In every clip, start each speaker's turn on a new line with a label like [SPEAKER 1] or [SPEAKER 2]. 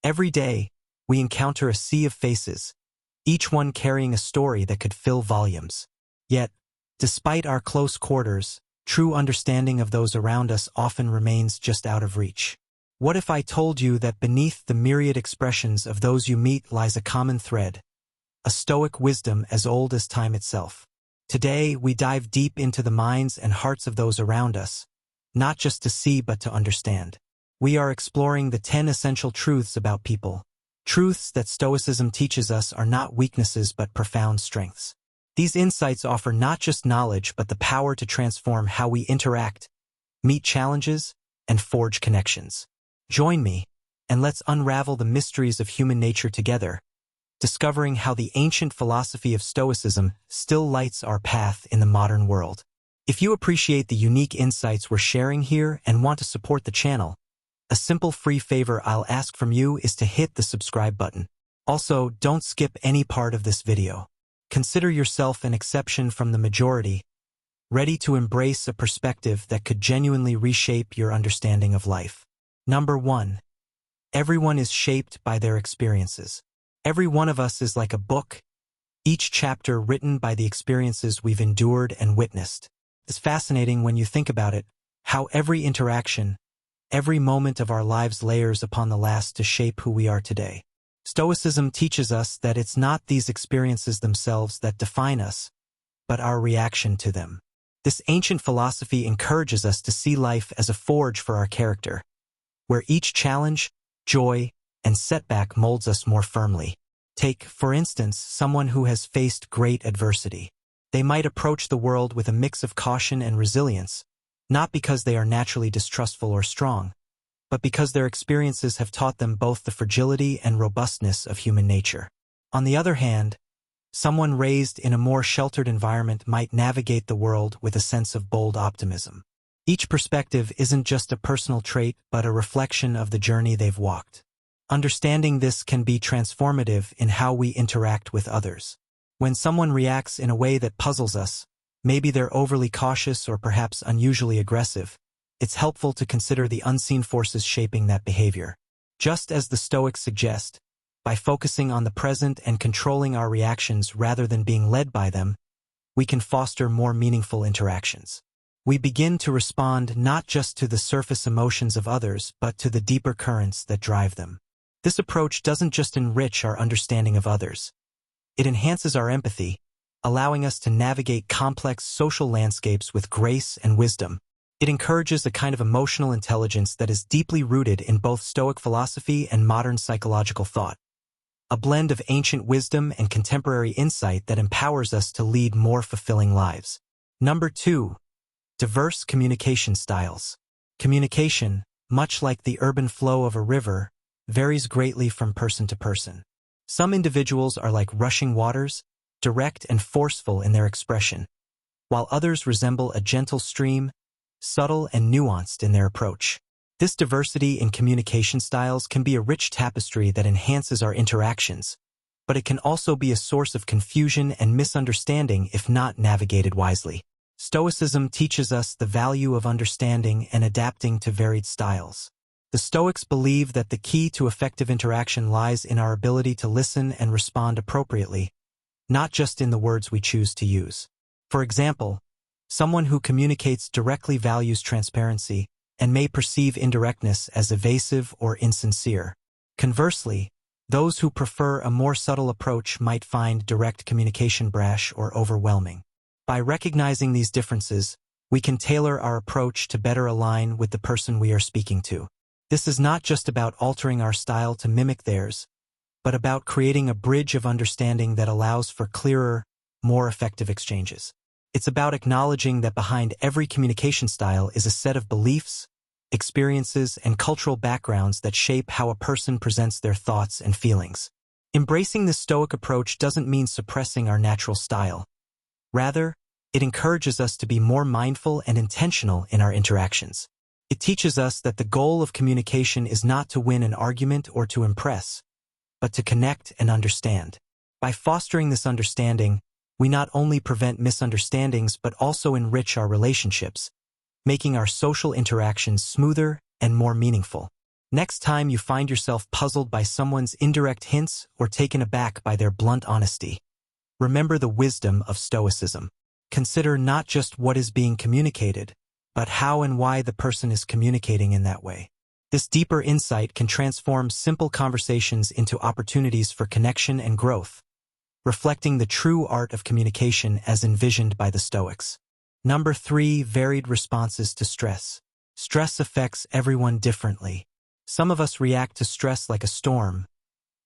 [SPEAKER 1] Every day, we encounter a sea of faces, each one carrying a story that could fill volumes. Yet, despite our close quarters, true understanding of those around us often remains just out of reach. What if I told you that beneath the myriad expressions of those you meet lies a common thread, a Stoic wisdom as old as time itself? Today, we dive deep into the minds and hearts of those around us, not just to see but to understand. We are exploring the 10 essential truths about people, truths that Stoicism teaches us are not weaknesses but profound strengths. These insights offer not just knowledge but the power to transform how we interact, meet challenges, and forge connections. Join me, and let's unravel the mysteries of human nature together, discovering how the ancient philosophy of Stoicism still lights our path in the modern world. If you appreciate the unique insights we're sharing here and want to support the channel, a simple free favor I'll ask from you is to hit the subscribe button. Also, don't skip any part of this video. Consider yourself an exception from the majority, ready to embrace a perspective that could genuinely reshape your understanding of life. Number 1. Everyone is shaped by their experiences. Every one of us is like a book, each chapter written by the experiences we've endured and witnessed. It's fascinating when you think about it, how every interaction, every moment of our lives layers upon the last to shape who we are today. Stoicism teaches us that it's not these experiences themselves that define us, but our reaction to them. This ancient philosophy encourages us to see life as a forge for our character, where each challenge, joy, and setback molds us more firmly. Take, for instance, someone who has faced great adversity. They might approach the world with a mix of caution and resilience, not because they are naturally distrustful or strong, but because their experiences have taught them both the fragility and robustness of human nature. On the other hand, someone raised in a more sheltered environment might navigate the world with a sense of bold optimism. Each perspective isn't just a personal trait, but a reflection of the journey they've walked. Understanding this can be transformative in how we interact with others. When someone reacts in a way that puzzles us, maybe they're overly cautious or perhaps unusually aggressive, it's helpful to consider the unseen forces shaping that behavior. Just as the Stoics suggest, by focusing on the present and controlling our reactions rather than being led by them, we can foster more meaningful interactions. We begin to respond not just to the surface emotions of others, but to the deeper currents that drive them. This approach doesn't just enrich our understanding of others. It enhances our empathy, allowing us to navigate complex social landscapes with grace and wisdom. It encourages a kind of emotional intelligence that is deeply rooted in both Stoic philosophy and modern psychological thought, a blend of ancient wisdom and contemporary insight that empowers us to lead more fulfilling lives. Number 2. Diverse communication styles. Communication, much like the urban flow of a river, varies greatly from person to person. Some individuals are like rushing waters, direct and forceful in their expression, while others resemble a gentle stream, subtle and nuanced in their approach. This diversity in communication styles can be a rich tapestry that enhances our interactions, but it can also be a source of confusion and misunderstanding if not navigated wisely. Stoicism teaches us the value of understanding and adapting to varied styles. The Stoics believe that the key to effective interaction lies in our ability to listen and respond appropriately, not just in the words we choose to use. For example, someone who communicates directly values transparency and may perceive indirectness as evasive or insincere. Conversely, those who prefer a more subtle approach might find direct communication brash or overwhelming. By recognizing these differences, we can tailor our approach to better align with the person we are speaking to. This is not just about altering our style to mimic theirs, but about creating a bridge of understanding that allows for clearer, more effective exchanges. It's about acknowledging that behind every communication style is a set of beliefs, experiences, and cultural backgrounds that shape how a person presents their thoughts and feelings. Embracing the Stoic approach doesn't mean suppressing our natural style. Rather, it encourages us to be more mindful and intentional in our interactions. It teaches us that the goal of communication is not to win an argument or to impress, but to connect and understand. By fostering this understanding, we not only prevent misunderstandings but also enrich our relationships, making our social interactions smoother and more meaningful. Next time you find yourself puzzled by someone's indirect hints or taken aback by their blunt honesty, remember the wisdom of Stoicism. Consider not just what is being communicated, but how and why the person is communicating in that way. This deeper insight can transform simple conversations into opportunities for connection and growth, reflecting the true art of communication as envisioned by the Stoics. Number 3, varied responses to stress. Stress affects everyone differently. Some of us react to stress like a storm,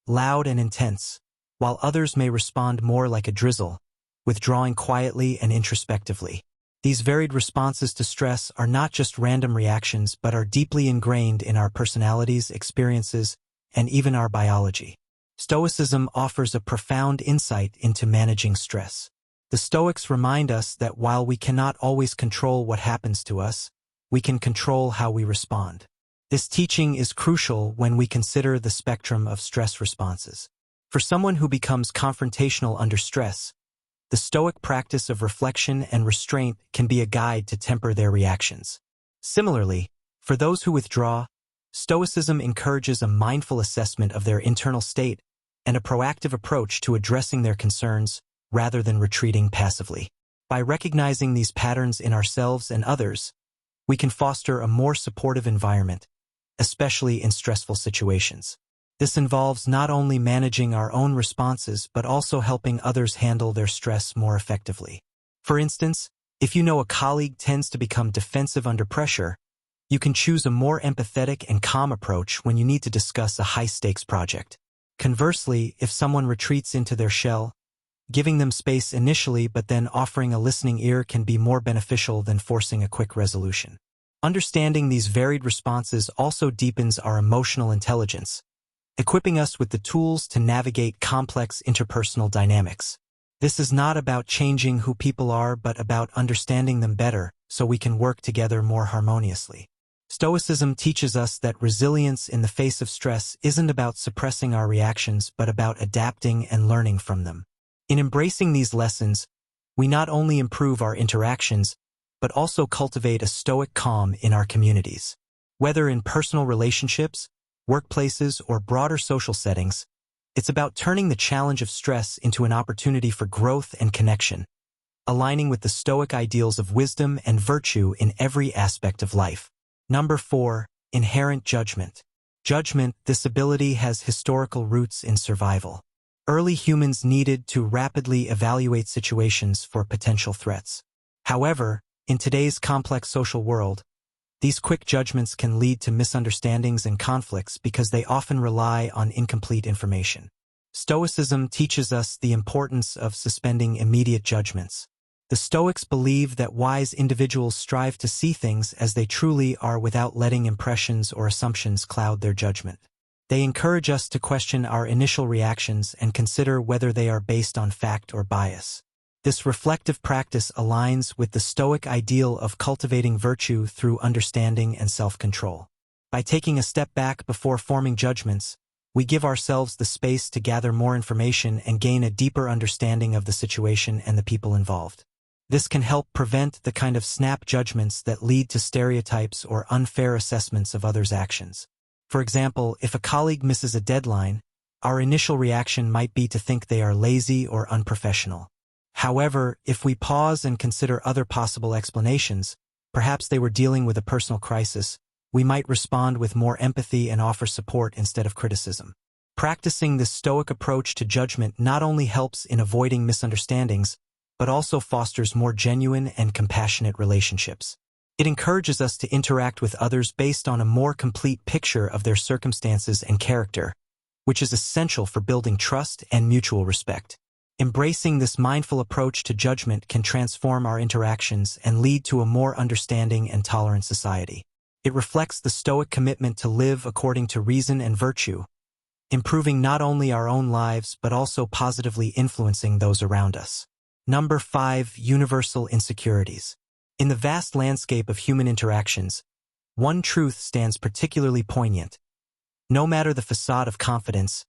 [SPEAKER 1] loud and intense, while others may respond more like a drizzle, withdrawing quietly and introspectively. These varied responses to stress are not just random reactions but are deeply ingrained in our personalities, experiences, and even our biology. Stoicism offers a profound insight into managing stress. The Stoics remind us that while we cannot always control what happens to us, we can control how we respond. This teaching is crucial when we consider the spectrum of stress responses. For someone who becomes confrontational under stress, the Stoic practice of reflection and restraint can be a guide to temper their reactions. Similarly, for those who withdraw, Stoicism encourages a mindful assessment of their internal state and a proactive approach to addressing their concerns rather than retreating passively. By recognizing these patterns in ourselves and others, we can foster a more supportive environment, especially in stressful situations. This involves not only managing our own responses but also helping others handle their stress more effectively. For instance, if you know a colleague tends to become defensive under pressure, you can choose a more empathetic and calm approach when you need to discuss a high-stakes project. Conversely, if someone retreats into their shell, giving them space initially but then offering a listening ear can be more beneficial than forcing a quick resolution. Understanding these varied responses also deepens our emotional intelligence, equipping us with the tools to navigate complex interpersonal dynamics. This is not about changing who people are but about understanding them better so we can work together more harmoniously. Stoicism teaches us that resilience in the face of stress isn't about suppressing our reactions but about adapting and learning from them. In embracing these lessons, we not only improve our interactions but also cultivate a stoic calm in our communities. Whether in personal relationships, workplaces, or broader social settings, it's about turning the challenge of stress into an opportunity for growth and connection, aligning with the Stoic ideals of wisdom and virtue in every aspect of life. Number 4, inherent judgment. Judgment, this ability has historical roots in survival. Early humans needed to rapidly evaluate situations for potential threats. However, in today's complex social world, these quick judgments can lead to misunderstandings and conflicts because they often rely on incomplete information. Stoicism teaches us the importance of suspending immediate judgments. The Stoics believe that wise individuals strive to see things as they truly are without letting impressions or assumptions cloud their judgment. They encourage us to question our initial reactions and consider whether they are based on fact or bias. This reflective practice aligns with the Stoic ideal of cultivating virtue through understanding and self-control. By taking a step back before forming judgments, we give ourselves the space to gather more information and gain a deeper understanding of the situation and the people involved. This can help prevent the kind of snap judgments that lead to stereotypes or unfair assessments of others' actions. For example, if a colleague misses a deadline, our initial reaction might be to think they are lazy or unprofessional. However, if we pause and consider other possible explanations, perhaps they were dealing with a personal crisis, we might respond with more empathy and offer support instead of criticism. Practicing this Stoic approach to judgment not only helps in avoiding misunderstandings, but also fosters more genuine and compassionate relationships. It encourages us to interact with others based on a more complete picture of their circumstances and character, which is essential for building trust and mutual respect. Embracing this mindful approach to judgment can transform our interactions and lead to a more understanding and tolerant society. It reflects the Stoic commitment to live according to reason and virtue, improving not only our own lives but also positively influencing those around us. Number 5, universal insecurities. In the vast landscape of human interactions, one truth stands particularly poignant. No matter the facade of confidence,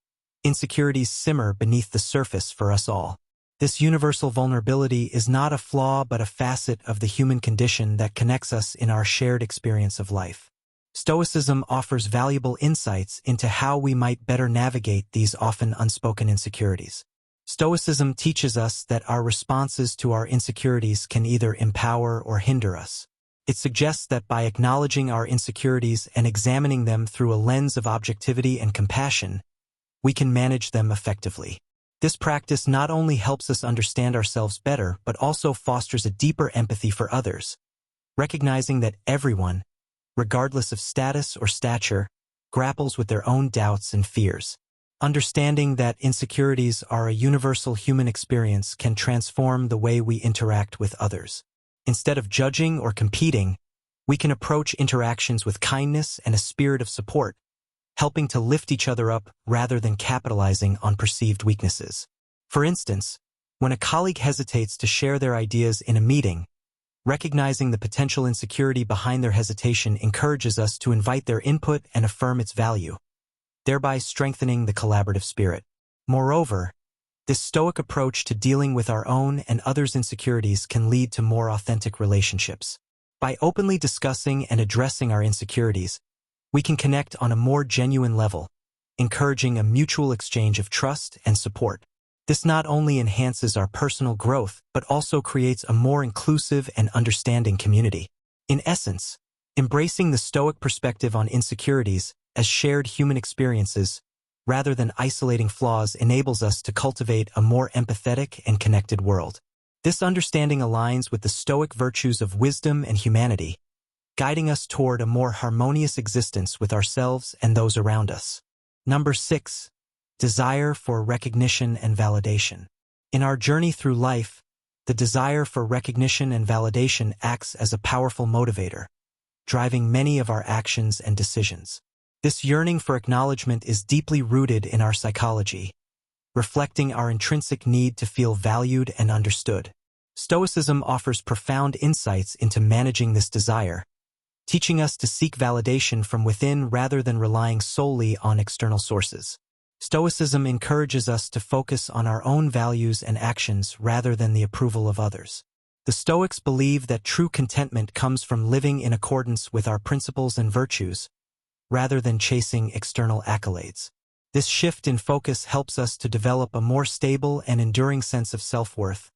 [SPEAKER 1] insecurities simmer beneath the surface for us all. This universal vulnerability is not a flaw but a facet of the human condition that connects us in our shared experience of life. Stoicism offers valuable insights into how we might better navigate these often unspoken insecurities. Stoicism teaches us that our responses to our insecurities can either empower or hinder us. It suggests that by acknowledging our insecurities and examining them through a lens of objectivity and compassion, we can manage them effectively. This practice not only helps us understand ourselves better, but also fosters a deeper empathy for others, recognizing that everyone, regardless of status or stature, grapples with their own doubts and fears. Understanding that insecurities are a universal human experience can transform the way we interact with others. Instead of judging or competing, we can approach interactions with kindness and a spirit of support, helping to lift each other up rather than capitalizing on perceived weaknesses. For instance, when a colleague hesitates to share their ideas in a meeting, recognizing the potential insecurity behind their hesitation encourages us to invite their input and affirm its value, thereby strengthening the collaborative spirit. Moreover, this stoic approach to dealing with our own and others' insecurities can lead to more authentic relationships. By openly discussing and addressing our insecurities, we can connect on a more genuine level, encouraging a mutual exchange of trust and support. This not only enhances our personal growth, but also creates a more inclusive and understanding community. In essence, embracing the Stoic perspective on insecurities as shared human experiences, rather than isolating flaws, enables us to cultivate a more empathetic and connected world. This understanding aligns with the Stoic virtues of wisdom and humanity, guiding us toward a more harmonious existence with ourselves and those around us. Number 6. Desire for recognition and validation. In our journey through life, the desire for recognition and validation acts as a powerful motivator, driving many of our actions and decisions. This yearning for acknowledgement is deeply rooted in our psychology, reflecting our intrinsic need to feel valued and understood. Stoicism offers profound insights into managing this desire, teaching us to seek validation from within rather than relying solely on external sources. Stoicism encourages us to focus on our own values and actions rather than the approval of others. The Stoics believe that true contentment comes from living in accordance with our principles and virtues, rather than chasing external accolades. This shift in focus helps us to develop a more stable and enduring sense of self-worth,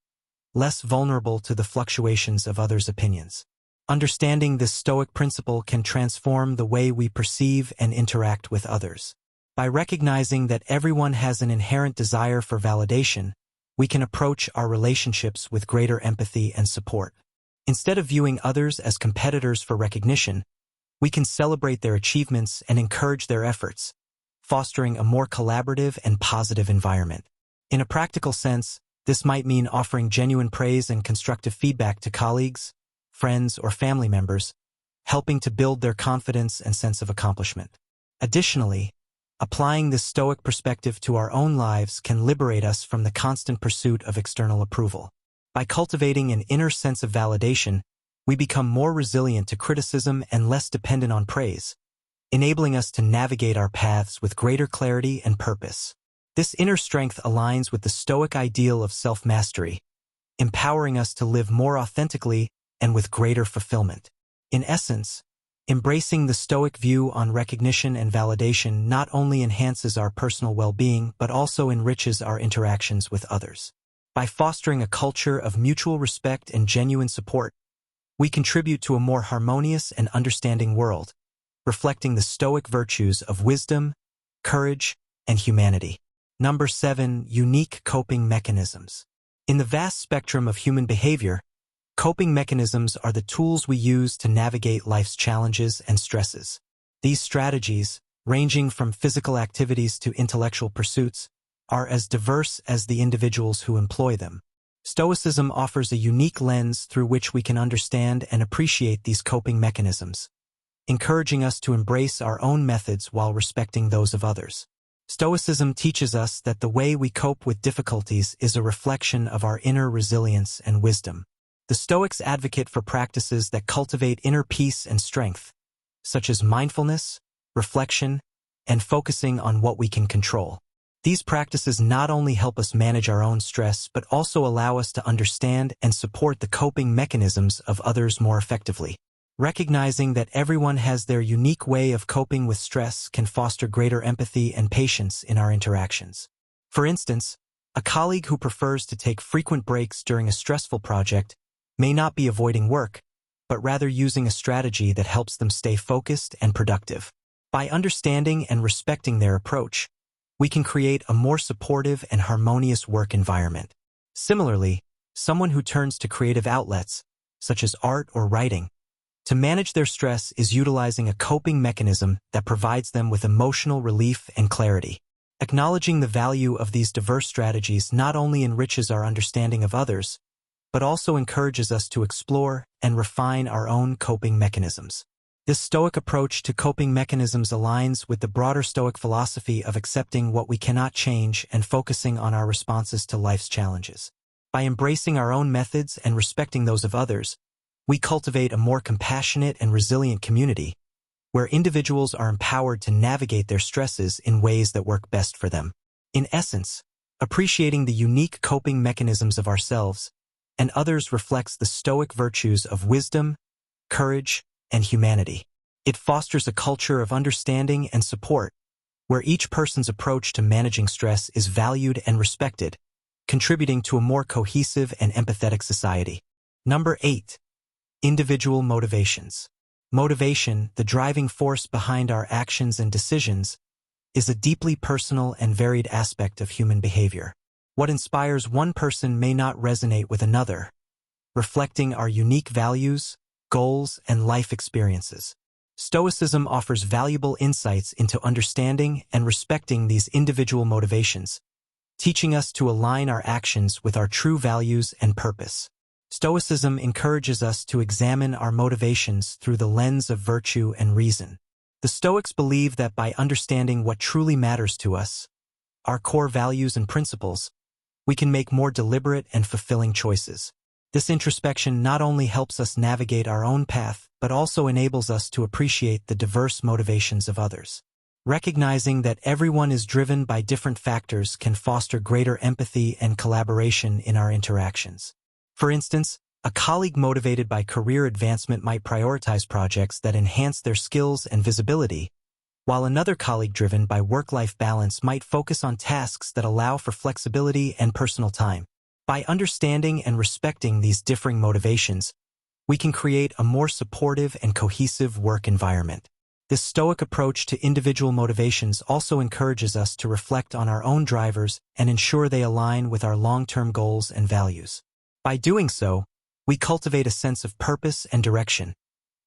[SPEAKER 1] less vulnerable to the fluctuations of others' opinions. Understanding this Stoic principle can transform the way we perceive and interact with others. By recognizing that everyone has an inherent desire for validation, we can approach our relationships with greater empathy and support. Instead of viewing others as competitors for recognition, we can celebrate their achievements and encourage their efforts, fostering a more collaborative and positive environment. In a practical sense, this might mean offering genuine praise and constructive feedback to colleagues, friends, or family members, helping to build their confidence and sense of accomplishment. Additionally, applying this Stoic perspective to our own lives can liberate us from the constant pursuit of external approval. By cultivating an inner sense of validation, we become more resilient to criticism and less dependent on praise, enabling us to navigate our paths with greater clarity and purpose. This inner strength aligns with the Stoic ideal of self-mastery, empowering us to live more authentically and with greater fulfillment. In essence, embracing the Stoic view on recognition and validation not only enhances our personal well-being but also enriches our interactions with others. By fostering a culture of mutual respect and genuine support, we contribute to a more harmonious and understanding world, reflecting the Stoic virtues of wisdom, courage, and humanity. Number 7. Unique coping mechanisms. In the vast spectrum of human behavior, coping mechanisms are the tools we use to navigate life's challenges and stresses. These strategies, ranging from physical activities to intellectual pursuits, are as diverse as the individuals who employ them. Stoicism offers a unique lens through which we can understand and appreciate these coping mechanisms, encouraging us to embrace our own methods while respecting those of others. Stoicism teaches us that the way we cope with difficulties is a reflection of our inner resilience and wisdom. The Stoics advocate for practices that cultivate inner peace and strength, such as mindfulness, reflection, and focusing on what we can control. These practices not only help us manage our own stress, but also allow us to understand and support the coping mechanisms of others more effectively. Recognizing that everyone has their unique way of coping with stress can foster greater empathy and patience in our interactions. For instance, a colleague who prefers to take frequent breaks during a stressful project may not be avoiding work, but rather using a strategy that helps them stay focused and productive. By understanding and respecting their approach, we can create a more supportive and harmonious work environment. Similarly, someone who turns to creative outlets, such as art or writing, to manage their stress is utilizing a coping mechanism that provides them with emotional relief and clarity. Acknowledging the value of these diverse strategies not only enriches our understanding of others, but also encourages us to explore and refine our own coping mechanisms. This Stoic approach to coping mechanisms aligns with the broader Stoic philosophy of accepting what we cannot change and focusing on our responses to life's challenges. By embracing our own methods and respecting those of others, we cultivate a more compassionate and resilient community, where individuals are empowered to navigate their stresses in ways that work best for them. In essence, appreciating the unique coping mechanisms of ourselves and others reflects the Stoic virtues of wisdom, courage, and humanity. It fosters a culture of understanding and support, where each person's approach to managing stress is valued and respected, contributing to a more cohesive and empathetic society. Number 8. Individual motivations. Motivation, the driving force behind our actions and decisions, is a deeply personal and varied aspect of human behavior. What inspires one person may not resonate with another, reflecting our unique values, goals, and life experiences. Stoicism offers valuable insights into understanding and respecting these individual motivations, teaching us to align our actions with our true values and purpose. Stoicism encourages us to examine our motivations through the lens of virtue and reason. The Stoics believe that by understanding what truly matters to us, our core values and principles, we can make more deliberate and fulfilling choices. This introspection not only helps us navigate our own path, but also enables us to appreciate the diverse motivations of others. Recognizing that everyone is driven by different factors can foster greater empathy and collaboration in our interactions. For instance, a colleague motivated by career advancement might prioritize projects that enhance their skills and visibility, while another colleague driven by work-life balance might focus on tasks that allow for flexibility and personal time. By understanding and respecting these differing motivations, we can create a more supportive and cohesive work environment. This Stoic approach to individual motivations also encourages us to reflect on our own drivers and ensure they align with our long-term goals and values. By doing so, we cultivate a sense of purpose and direction,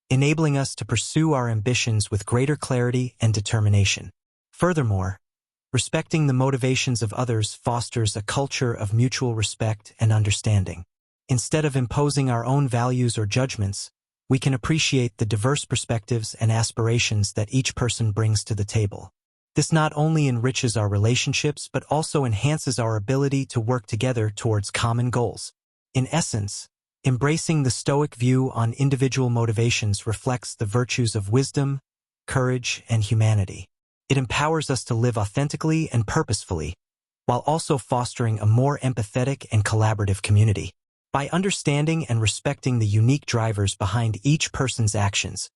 [SPEAKER 1] enabling us to pursue our ambitions with greater clarity and determination. Furthermore, respecting the motivations of others fosters a culture of mutual respect and understanding. Instead of imposing our own values or judgments, we can appreciate the diverse perspectives and aspirations that each person brings to the table. This not only enriches our relationships but also enhances our ability to work together towards common goals. In essence, embracing the Stoic view on individual motivations reflects the virtues of wisdom, courage, and humanity. It empowers us to live authentically and purposefully, while also fostering a more empathetic and collaborative community. By understanding and respecting the unique drivers behind each person's actions,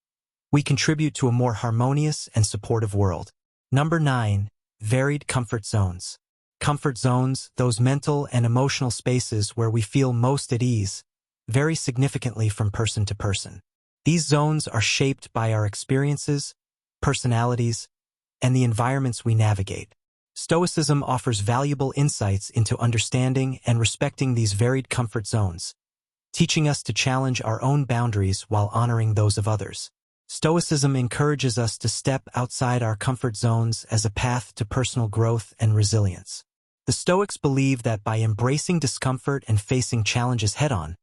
[SPEAKER 1] we contribute to a more harmonious and supportive world. Number 9. Varied comfort zones. Comfort zones, those mental and emotional spaces where we feel most at ease, vary significantly from person to person. These zones are shaped by our experiences, personalities, and the environments we navigate. Stoicism offers valuable insights into understanding and respecting these varied comfort zones, teaching us to challenge our own boundaries while honoring those of others. Stoicism encourages us to step outside our comfort zones as a path to personal growth and resilience. The Stoics believe that by embracing discomfort and facing challenges head-on,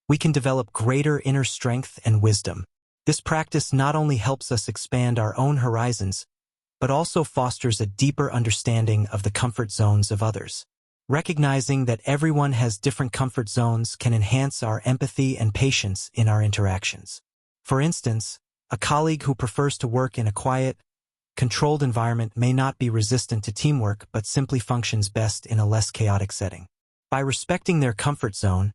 [SPEAKER 1] we can develop greater inner strength and wisdom. This practice not only helps us expand our own horizons, but also fosters a deeper understanding of the comfort zones of others. Recognizing that everyone has different comfort zones can enhance our empathy and patience in our interactions. For instance, a colleague who prefers to work in a quiet, controlled environment may not be resistant to teamwork but simply functions best in a less chaotic setting. By respecting their comfort zone,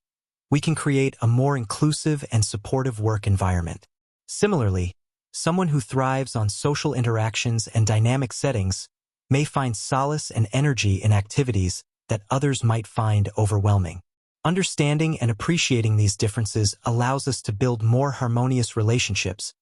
[SPEAKER 1] we can create a more inclusive and supportive work environment. Similarly, someone who thrives on social interactions and dynamic settings may find solace and energy in activities that others might find overwhelming. Understanding and appreciating these differences allows us to build more harmonious relationships,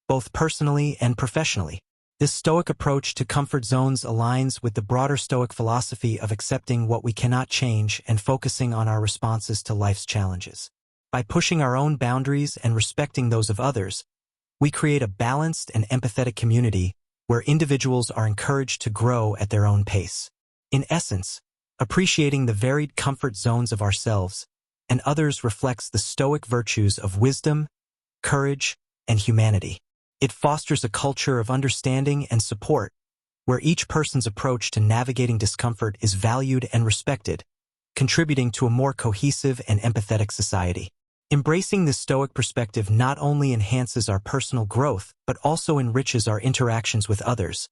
[SPEAKER 1] both personally and professionally. This Stoic approach to comfort zones aligns with the broader Stoic philosophy of accepting what we cannot change and focusing on our responses to life's challenges. By pushing our own boundaries and respecting those of others, we create a balanced and empathetic community where individuals are encouraged to grow at their own pace. In essence, appreciating the varied comfort zones of ourselves and others reflects the Stoic virtues of wisdom, courage, and humanity. It fosters a culture of understanding and support, where each person's approach to navigating discomfort is valued and respected, contributing to a more cohesive and empathetic society. Embracing this Stoic perspective not only enhances our personal growth, but also enriches our interactions with others,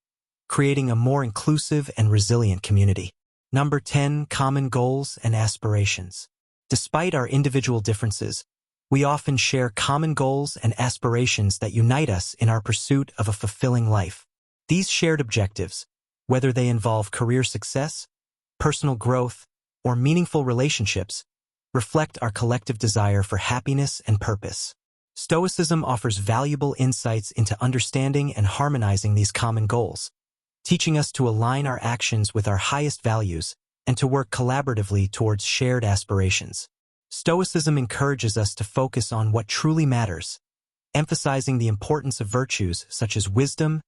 [SPEAKER 1] creating a more inclusive and resilient community. Number 10. Common goals and aspirations. Despite our individual differences, we often share common goals and aspirations that unite us in our pursuit of a fulfilling life. These shared objectives, whether they involve career success, personal growth, or meaningful relationships, reflect our collective desire for happiness and purpose. Stoicism offers valuable insights into understanding and harmonizing these common goals, teaching us to align our actions with our highest values and to work collaboratively towards shared aspirations. Stoicism encourages us to focus on what truly matters, emphasizing the importance of virtues such as wisdom,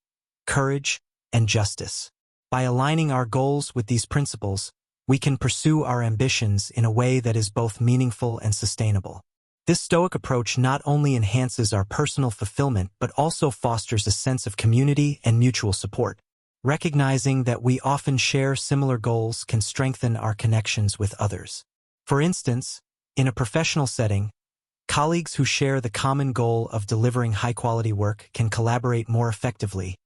[SPEAKER 1] courage, and justice. By aligning our goals with these principles, we can pursue our ambitions in a way that is both meaningful and sustainable. This Stoic approach not only enhances our personal fulfillment but also fosters a sense of community and mutual support. Recognizing that we often share similar goals can strengthen our connections with others. For instance, in a professional setting, colleagues who share the common goal of delivering high-quality work can collaborate more effectively,